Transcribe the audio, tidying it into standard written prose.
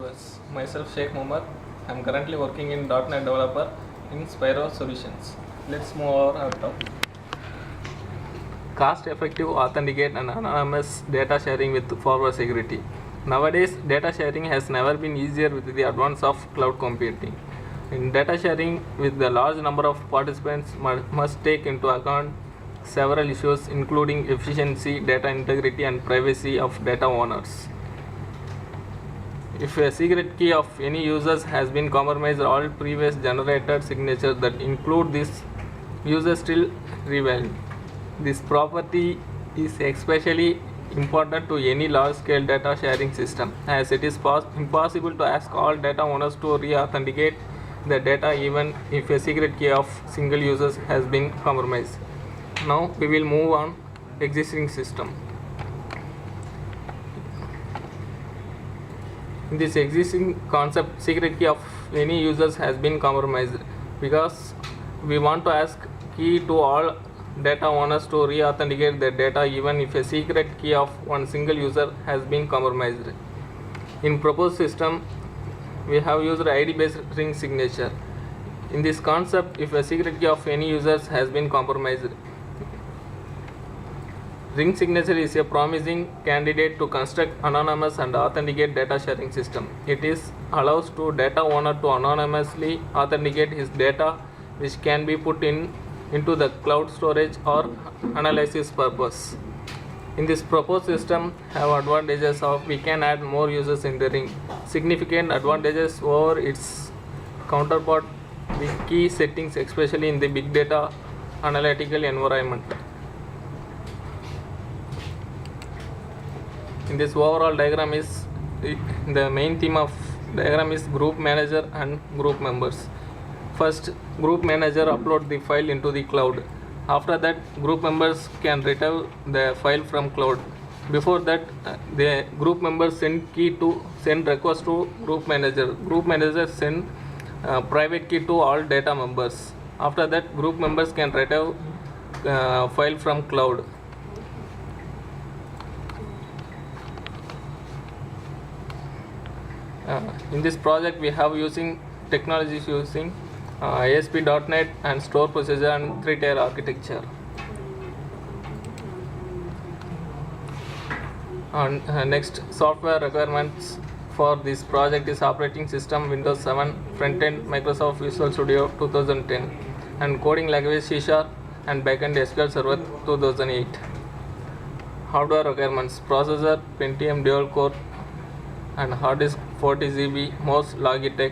viewers. Myself Sheikh Mohammed. I am currently working in .NET developer in Spyro Solutions. Let's move our topic. Cost-effective authenticate and anonymous data sharing with forward security. Nowadays, data sharing has never been easier with the advance of cloud computing. In data sharing with the large number of participants must take into account several issues including efficiency, data integrity and privacy of data owners. If a secret key of any users has been compromised, all previous generated signatures that include this user still revealed. This property is especially important to any large-scale data sharing system, as it is impossible to ask all data owners to re-authenticate the data even if a secret key of single users has been compromised. Now we will move on existing system. In this existing concept, secret key of any users has been compromised because we want to ask key to all data owners to re-authenticate their data even if a secret key of one single user has been compromised. In proposed system, we have used ID-based ring signature. In this concept, if a secret key of any users has been compromised, ring signature is a promising candidate to construct anonymous and authenticate data sharing system. It allows to data owner to anonymously authenticate his data, which can be put into the cloud storage or analysis purpose. In this proposed system have advantages of we can add more users in the ring, significant advantages over its counterpart with key settings, especially in the big data analytical environment. In this overall diagram is the main theme of diagram is group manager and group members. First, group manager upload the file into the cloud. After that, group members can retrieve the file from cloud. Before that, the group members send request to group manager. Group manager send private key to all data members. After that, group members can retrieve file from cloud. In this project, we have using technologies using ASP.NET and store procedure and 3-tier architecture. And next, software requirements for this project is operating system Windows 7, front-end Microsoft Visual Studio 2010, and coding language C# and backend SQL Server 2008. Hardware requirements: processor Pentium dual core and hard disk 40 GB, mouse Logitech